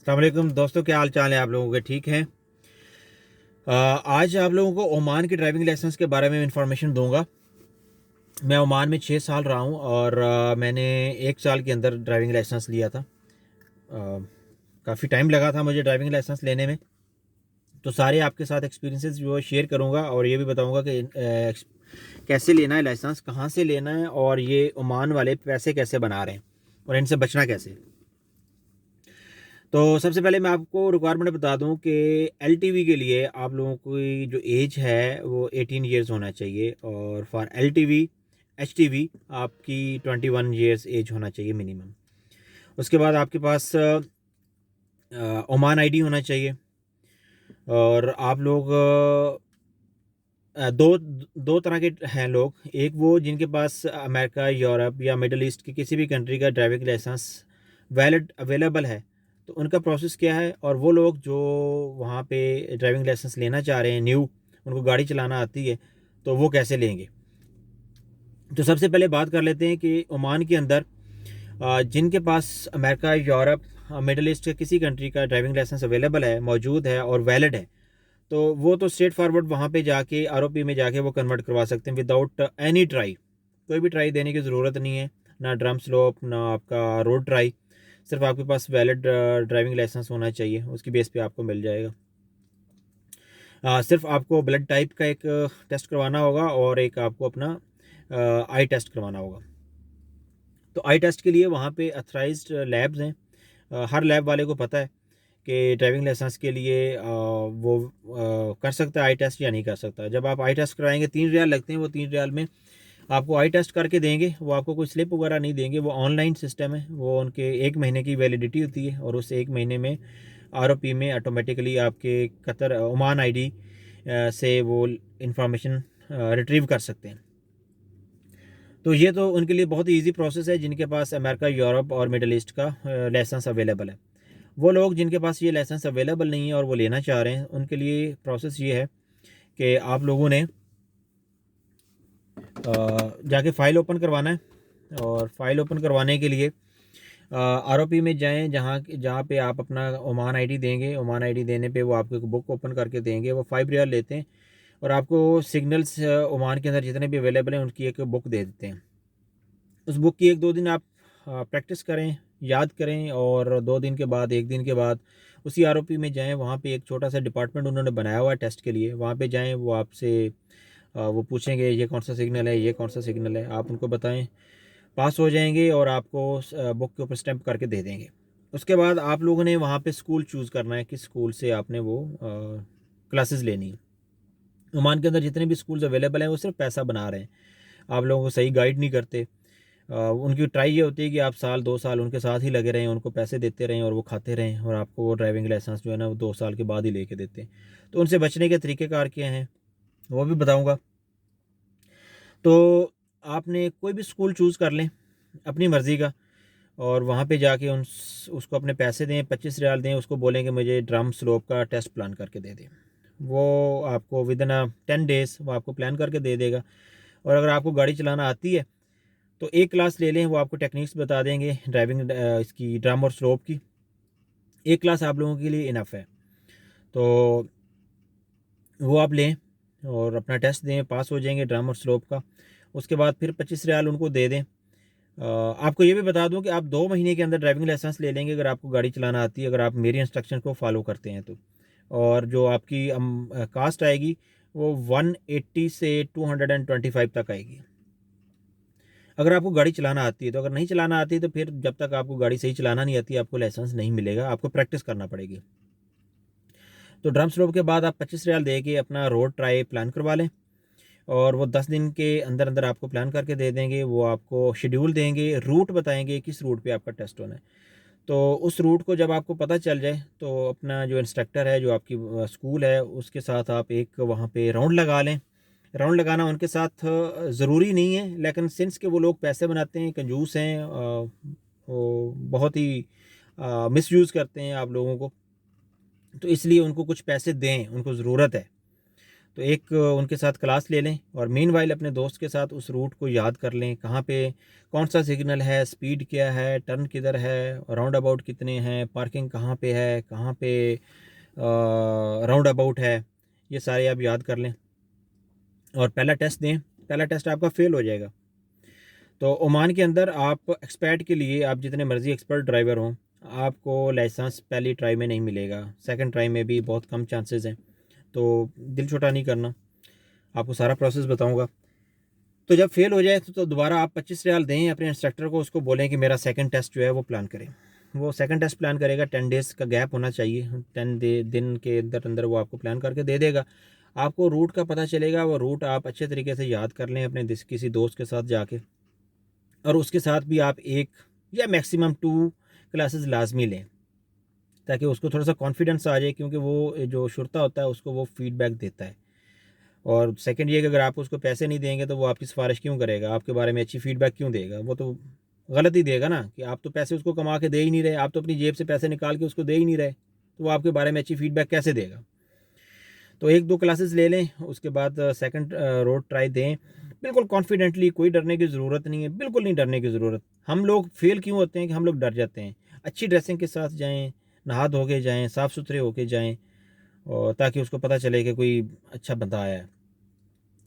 अस्सलाम वालेकुम दोस्तों, क्या हाल चाल है आप लोगों के? ठीक हैं। आज आप लोगों को ओमान के ड्राइविंग लाइसेंस के बारे में इंफॉर्मेशन दूंगा। मैं ओमान में 6 साल रहा हूं और मैंने 1 साल के अंदर ड्राइविंग लाइसेंस लिया था। काफ़ी टाइम लगा था मुझे ड्राइविंग लाइसेंस लेने में। तो सारे आपके साथ एक्सपीरियंसेस जो है शेयर करूंगा और ये भी बताऊंगा कि कैसे लेना है लाइसेंस, कहाँ से लेना है और ये ओमान वाले पैसे कैसे बना रहे हैं और इनसे बचना कैसे। तो सबसे पहले मैं आपको रिक्वायरमेंट बता दूं कि एलटीवी के लिए आप लोगों की जो एज है वो 18 ईयर्स होना चाहिए और फॉर एलटीवी एचटीवी आपकी 21 ईयर्स एज होना चाहिए मिनिमम। उसके बाद आपके पास ओमान आईडी होना चाहिए। और आप लोग दो दो तरह के हैं लोग। एक वो जिनके पास अमेरिका, यूरोप या मिडल ईस्ट की किसी भी कंट्री का ड्राइविंग लाइसेंस वैलिड अवेलेबल है, तो उनका प्रोसेस क्या है। और वो लोग जो वहाँ पे ड्राइविंग लाइसेंस लेना चाह रहे हैं न्यू, उनको गाड़ी चलाना आती है, तो वो कैसे लेंगे। तो सबसे पहले बात कर लेते हैं कि ओमान के अंदर जिनके पास अमेरिका, यूरोप, मिडल ईस्ट के किसी कंट्री का ड्राइविंग लाइसेंस अवेलेबल है, मौजूद है और वैलिड है, तो वो तो स्ट्रेट फॉरवर्ड वहाँ पे जाके आरओपी में जाके वो कन्वर्ट करवा सकते हैं विदाउट एनी ट्राई। कोई भी ट्राई देने की ज़रूरत नहीं है, ना ड्रम स्लोप ना आपका रोड ट्राई। सिर्फ आपके पास वैलिड ड्राइविंग लाइसेंस होना चाहिए, उसकी बेस पे आपको मिल जाएगा। सिर्फ आपको ब्लड टाइप का एक टेस्ट करवाना होगा और एक आपको अपना आई टेस्ट करवाना होगा। तो आई टेस्ट के लिए वहाँ पे अथराइज्ड लैब्स हैं। हर लैब वाले को पता है कि ड्राइविंग लाइसेंस के लिए वो कर सकता है आई टेस्ट या नहीं कर सकता। जब आप आई टेस्ट कराएंगे 3 रियाल लगते हैं, वो 3 रियाल में आपको आई टेस्ट करके देंगे। वो आपको कोई स्लिप वगैरह नहीं देंगे, वो ऑनलाइन सिस्टम है। वो उनके 1 महीने की वैलिडिटी होती है और उस 1 महीने में आरओपी में ऑटोमेटिकली आपके कतर ओमान आईडी से वो इंफॉर्मेशन रिट्रीव कर सकते हैं। तो ये तो उनके लिए बहुत ही ईजी प्रोसेस है जिनके पास अमेरिका, यूरोप और मिडल ईस्ट का लाइसेंस अवेलेबल है। वो लोग जिनके पास ये लाइसेंस अवेलेबल नहीं है और वो लेना चाह रहे हैं, उनके लिए प्रोसेस ये है कि आप लोगों ने जाके फ़ाइल ओपन करवाना है। और फाइल ओपन करवाने के लिए आरओपी में जाएं, जहाँ जहाँ पे आप अपना ओमान आईडी देंगे। ओमान आईडी देने पे वो आपको एक बुक ओपन करके देंगे। वो 5 रियाल लेते हैं और आपको सिग्नल्स ओमान के अंदर जितने भी अवेलेबल हैं उनकी एक बुक दे देते हैं। उस बुक की 1-2 दिन आप प्रैक्टिस करें, याद करें और 2 दिन के बाद, 1 दिन के बाद उसी आरओपी में जाएं। वहाँ पे एक छोटा सा डिपार्टमेंट उन्होंने बनाया हुआ है टेस्ट के लिए। वहाँ पे जाएं, वो आपसे वो पूछेंगे ये कौन सा सिग्नल है, ये कौन सा सिग्नल है, आप उनको बताएं। पास हो जाएंगे और आपको बुक के ऊपर स्टैंप करके दे देंगे। उसके बाद आप लोगों ने वहाँ पे स्कूल चूज़ करना है, किस स्कूल से आपने वो क्लासेस लेनी है। ओमान के अंदर जितने भी स्कूल्स अवेलेबल हैं वो सिर्फ पैसा बना रहे हैं, आप लोगों को सही गाइड नहीं करते। उनकी ट्राई ये होती है कि आप साल 2 साल उनके साथ ही लगे रहें, उनको पैसे देते रहें और वो खाते रहें और आपको वो ड्राइविंग लाइसेंस जो है ना वो 2 साल के बाद ही लेके देते हैं। तो उनसे बचने के तरीक़ेकार क्या हैं वो भी बताऊँगा। तो आपने कोई भी स्कूल चूज़ कर लें अपनी मर्ज़ी का और वहाँ पे जाके उसको अपने पैसे दें, 25 रियाल दें। उसको बोलें कि मुझे ड्रम स्लोप का टेस्ट प्लान करके दे दें। वो आपको विदिन 10 डेज़ वो आपको प्लान करके दे देगा। और अगर आपको गाड़ी चलाना आती है तो एक क्लास ले लें, वो आपको टेक्निक्स बता देंगे ड्राइविंग इसकी ड्रम और स्लोप की। एक क्लास आप लोगों के लिए इनफ है। तो वो आप लें और अपना टेस्ट दें, पास हो जाएंगे ड्रम और स्लोप का। उसके बाद फिर 25 रियाल उनको दे दें। आपको ये भी बता दूं कि आप 2 महीने के अंदर ड्राइविंग लाइसेंस ले लेंगे अगर आपको गाड़ी चलाना आती है, अगर आप मेरी इंस्ट्रक्शन को फॉलो करते हैं तो। और जो आपकी कास्ट आएगी वो 180 से 225 तक आएगी अगर आपको गाड़ी चलाना आती है। तो अगर नहीं चलाना आती है तो फिर जब तक आपको गाड़ी सही चलाना नहीं आती आपको लाइसेंस नहीं मिलेगा, आपको प्रैक्टिस करना पड़ेगी। तो ड्रम स्लोप के बाद आप 25 रियाल दे के अपना रोड ट्राई प्लान करवा लें और वो 10 दिन के अंदर अंदर आपको प्लान करके दे देंगे। वो आपको शेड्यूल देंगे, रूट बताएंगे किस रूट पे आपका टेस्ट होना है। तो उस रूट को जब आपको पता चल जाए तो अपना जो इंस्ट्रक्टर है, जो आपकी स्कूल है, उसके साथ आप एक वहाँ पे राउंड लगा लें। राउंड लगाना उनके साथ ज़रूरी नहीं है, लेकिन सिंस के वो लोग पैसे बनाते हैं, कंजूस हैं, वो बहुत ही मिसयूज़ करते हैं आप लोगों को, तो इसलिए उनको कुछ पैसे दें, उनको ज़रूरत है। तो एक उनके साथ क्लास ले लें और मीनवाइल अपने दोस्त के साथ उस रूट को याद कर लें, कहाँ पे कौन सा सिग्नल है, स्पीड क्या है, टर्न किधर है, राउंड अबाउट कितने हैं, पार्किंग कहाँ पे है, कहाँ पे राउंड अबाउट है, ये सारे आप याद कर लें और पहला टेस्ट दें। पहला टेस्ट आपका फेल हो जाएगा। तो ओमान के अंदर आप एक्सपर्ट के लिए, आप जितने मर्ज़ी एक्सपर्ट ड्राइवर हों, आपको लाइसेंस पहली ट्राई में नहीं मिलेगा, सेकंड ट्राई में भी बहुत कम चांसेस हैं। तो दिल छोटा नहीं करना, आपको सारा प्रोसेस बताऊंगा। तो जब फेल हो जाए तो दोबारा आप 25 रियाल दें अपने इंस्ट्रक्टर को, उसको बोलें कि मेरा सेकंड टेस्ट जो है वो प्लान करें। वो सेकंड टेस्ट प्लान करेगा, 10 डेज़ का गैप होना चाहिए, 10 दिन के अंदर अंदर वो आपको प्लान करके दे देगा। आपको रूट का पता चलेगा, वो रूट आप अच्छे तरीके से याद कर लें अपने किसी दोस्त के साथ जाके, और उसके साथ भी आप एक या मैक्सिमम 2 क्लासेस लाजमी लें, ताकि उसको थोड़ा सा कॉन्फिडेंस आ जाए, क्योंकि वो जो शुरता होता है उसको वो फीडबैक देता है। और सेकंड ये कि अगर आप उसको पैसे नहीं देंगे तो वो आपकी सिफारिश क्यों करेगा, आपके बारे में अच्छी फीडबैक क्यों देगा, वो तो गलत ही देगा ना, कि आप तो पैसे उसको कमा के दे ही नहीं रहे, आप तो अपनी जेब से पैसे निकाल के उसको दे ही नहीं रहे, तो वो आपके बारे में अच्छी फीडबैक कैसे देगा। तो 1-2 क्लासेस ले लें, उसके बाद सेकंड रोड ट्राई दें बिल्कुल कॉन्फिडेंटली, कोई डरने की ज़रूरत नहीं है, बिल्कुल नहीं डरने की ज़रूरत। हम लोग फेल क्यों होते हैं कि हम लोग डर जाते हैं। अच्छी ड्रेसिंग के साथ जाएँ, नहा धो के जाएँ, साफ़ सुथरे होके जाएँ, और ताकि उसको पता चले कि कोई अच्छा बंदा आया है।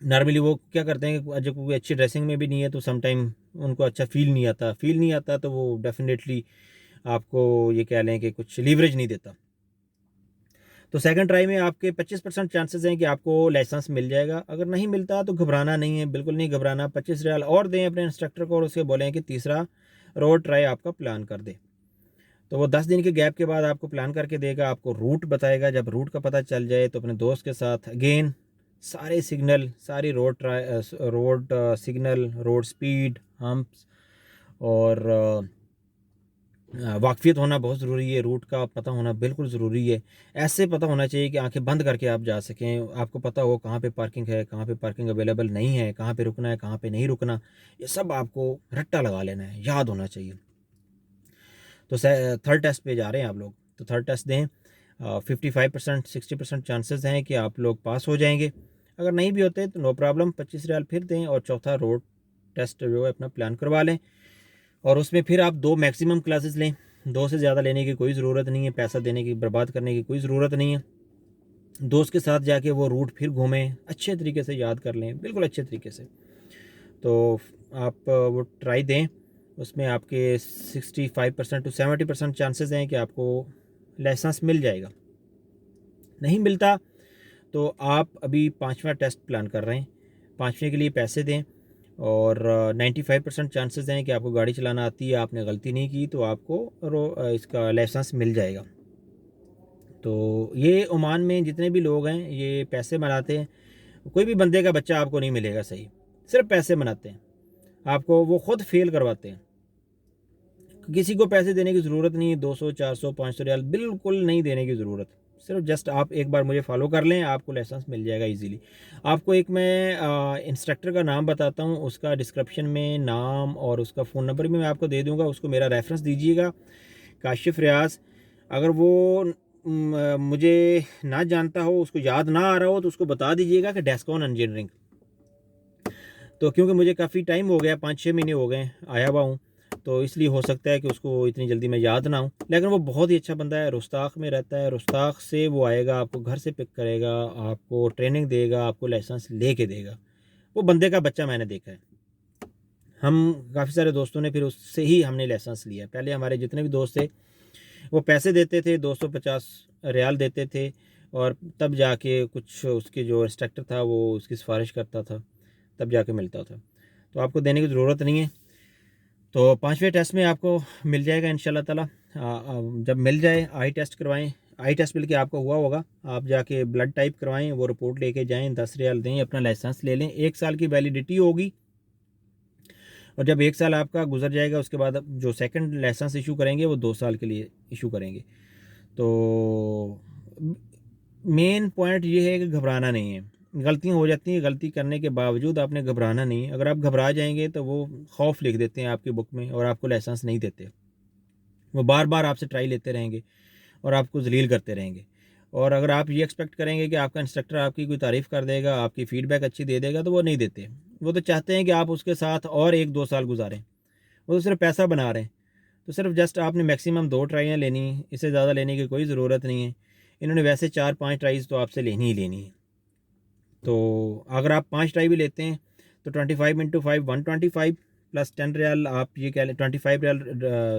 नॉर्मली वो क्या करते हैं कि जब कोई अच्छी ड्रेसिंग में भी नहीं है तो सम टाइम उनको अच्छा फ़ील नहीं आता, तो वो डेफ़िनेटली आपको ये कह लें कि कुछ लीवरेज नहीं देता। तो सेकंड ट्राई में आपके 25% चांसेस हैं कि आपको लाइसेंस मिल जाएगा। अगर नहीं मिलता तो घबराना नहीं है, बिल्कुल नहीं घबराना। 25 रियाल और दें अपने इंस्ट्रक्टर को और उसके बोलें कि तीसरा रोड ट्राई आपका प्लान कर दे। तो वो 10 दिन के गैप के बाद आपको प्लान करके देगा, आपको रूट बताएगा। जब रूट का पता चल जाए तो अपने दोस्त के साथ अगेन सारे सिग्नल, सारी road signal, road speed, humps और वाकफियत होना बहुत ज़रूरी है, रूट का पता होना बिल्कुल ज़रूरी है। ऐसे पता होना चाहिए कि आंखें बंद करके आप जा सकें, आपको पता हो कहाँ पे पार्किंग है, कहाँ पे पार्किंग अवेलेबल नहीं है, कहाँ पे रुकना है, कहाँ पे नहीं रुकना। ये सब आपको रट्टा लगा लेना है, याद होना चाहिए। तो थर्ड टेस्ट पे जा रहे हैं आप लोग, तो थर्ड टेस्ट दें। 55% 60% चांसेस हैं कि आप लोग पास हो जाएंगे। अगर नहीं भी होते तो नो प्रॉब्लम, 25 रियाल फिर दें और चौथा रोड टेस्ट जो है अपना प्लान करवा लें। और उसमें फिर आप 2 मैक्सिमम क्लासेस लें, 2 से ज़्यादा लेने की कोई ज़रूरत नहीं है, पैसा देने की, बर्बाद करने की कोई ज़रूरत नहीं है। दोस्त के साथ जाके वो रूट फिर घूमें, अच्छे तरीके से याद कर लें, बिल्कुल अच्छे तरीके से। तो आप वो ट्राई दें, उसमें आपके 65% टू 70% चांसेस हैं कि आपको लाइसेंस मिल जाएगा। नहीं मिलता तो आप अभी 5वां टेस्ट प्लान कर रहे हैं, 5वें के लिए पैसे दें। और 95% चांसेस हैं कि आपको गाड़ी चलाना आती है, आपने गलती नहीं की, तो आपको इसका लाइसेंस मिल जाएगा। तो ये ओमान में जितने भी लोग हैं ये पैसे बनाते हैं, कोई भी बंदे का बच्चा आपको नहीं मिलेगा सही, सिर्फ पैसे बनाते हैं, आपको वो खुद फेल करवाते हैं। किसी को पैसे देने की ज़रूरत नहीं है, 200 400 500 रियाल बिल्कुल नहीं देने की ज़रूरत। सिर्फ जस्ट आप एक बार मुझे फॉलो कर लें, आपको लाइसेंस मिल जाएगा इजीली। आपको एक मैं इंस्ट्रक्टर का नाम बताता हूँ, उसका डिस्क्रिप्शन में नाम और उसका फ़ोन नंबर भी मैं आपको दे दूँगा, उसको मेरा रेफरेंस दीजिएगा, काशिफ रियाज। अगर वो मुझे ना जानता हो, उसको याद ना आ रहा हो, तो उसको बता दीजिएगा कि डेस्कॉन इंजीनियरिंग। तो क्योंकि मुझे काफ़ी टाइम हो गया, 5-6 महीने हो गए आया हुआ हूँ, तो इसलिए हो सकता है कि उसको इतनी जल्दी मैं याद ना हूँ। लेकिन वो बहुत ही अच्छा बंदा है, रुस्ताख में रहता है, रुस्ताख से वो आएगा, आपको घर से पिक करेगा, आपको ट्रेनिंग देगा, आपको लाइसेंस ले के देगा। वो बंदे का बच्चा मैंने देखा है। हम काफ़ी सारे दोस्तों ने फिर उससे ही हमने लाइसेंस लिया। पहले हमारे जितने भी दोस्त थे वो पैसे देते थे, 250 रियाल देते थे, और तब जाके कुछ उसके जो इंस्ट्रक्टर था वो उसकी सिफारिश करता था, तब जाके मिलता था। तो आपको देने की ज़रूरत नहीं है। तो 5वें टेस्ट में आपको मिल जाएगा इंशाल्लाह ताला। जब मिल जाए आई टेस्ट करवाएं, आई टेस्ट बल्कि आपका हुआ होगा, आप जाके ब्लड टाइप करवाएं, वो रिपोर्ट लेके जाएं, 10 रियाल दें, अपना लाइसेंस ले लें। 1 साल की वैलिडिटी होगी, और जब 1 साल आपका गुजर जाएगा उसके बाद जो सेकंड लाइसेंस इशू करेंगे वो 2 साल के लिए इशू करेंगे। तो मेन पॉइंट ये है कि घबराना नहीं है। गलतियाँ हो जाती हैं, गलती करने के बावजूद आपने घबराना नहीं है। अगर आप घबरा जाएंगे तो वो खौफ लिख देते हैं आपकी बुक में और आपको लाइसेंस नहीं देते। वो बार बार आपसे ट्राई लेते रहेंगे और आपको जलील करते रहेंगे। और अगर आप ये एक्सपेक्ट करेंगे कि आपका इंस्ट्रक्टर आपकी कोई तारीफ़ कर देगा, आपकी फ़ीडबैक अच्छी दे देगा, तो वो नहीं देते। वो तो चाहते हैं कि आप उसके साथ और 1-2 साल गुजारें। वो तो सिर्फ़ पैसा बना रहे हैं। तो सिर्फ जस्ट आपने मैक्सिमम 2 ट्राइयाँ लेनी, इससे ज़्यादा लेने की कोई ज़रूरत नहीं है। इन्होंने वैसे 4-5 ट्राइज़ तो आपसे लेनी ही लेनी है। तो अगर आप 5 ट्राई भी लेते हैं तो 25 इंटू 5 125 प्लस 10 रियाल आप ये कह लें 25 रियाल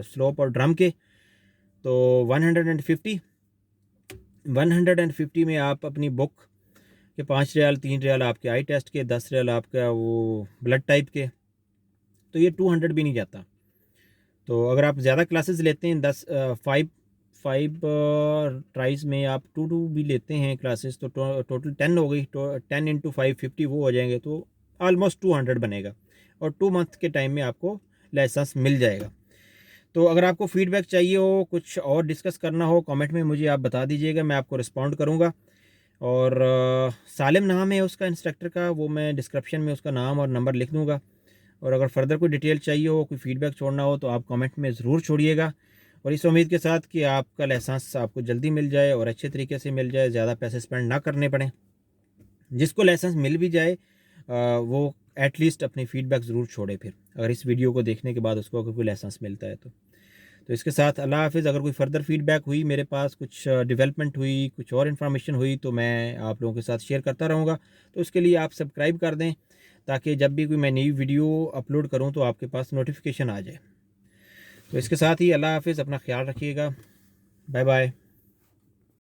स्लोप और ड्रम के, तो 150 150 में आप अपनी बुक के 5 रियाल 3 रियाल आपके आई टेस्ट के, 10 रियाल आपका वो ब्लड टाइप के, तो ये 200 भी नहीं जाता। तो अगर आप ज़्यादा क्लासेस लेते हैं 5 ट्राइज़ में आप 2 भी लेते हैं क्लासेस, तो टोटल 10 हो गई। तो 10 इंटू 5 50 वो हो जाएंगे, तो ऑलमोस्ट 200 बनेगा और 2 मंथ के टाइम में आपको लाइसेंस मिल जाएगा। तो अगर आपको फीडबैक चाहिए हो, कुछ और डिस्कस करना हो, कमेंट में मुझे आप बता दीजिएगा, मैं आपको रिस्पॉन्ड करूँगा। और सालिम नाम है उसका इंस्ट्रक्टर का, वो मैं डिस्क्रिप्शन में उसका नाम और नंबर लिख दूँगा। और अगर फर्दर कोई डिटेल चाहिए हो, कोई फीडबैक छोड़ना हो, तो आप कमेंट में ज़रूर छोड़िएगा। और इस उम्मीद के साथ कि आपका लाइसेंस आपको जल्दी मिल जाए और अच्छे तरीके से मिल जाए, ज़्यादा पैसे स्पेंड ना करने पड़ें। जिसको लाइसेंस मिल भी जाए वो एटलीस्ट अपनी फ़ीडबैक ज़रूर छोड़े फिर, अगर इस वीडियो को देखने के बाद उसको अगर कोई लाइसेंस मिलता है तो। तो इसके साथ अल्लाह हाफ़िज़। अगर कोई फ़र्दर फ़ीडबैक हुई, मेरे पास कुछ डेवलपमेंट हुई, कुछ और इन्फॉर्मेशन हुई, तो मैं आप लोगों के साथ शेयर करता रहूँगा। तो उसके लिए आप सब्सक्राइब कर दें, ताकि जब भी कोई मैं नई वीडियो अपलोड करूँ तो आपके पास नोटिफिकेशन आ जाए। तो इसके साथ ही अल्लाह हाफ़िज़, अपना ख्याल रखिएगा। Bye bye.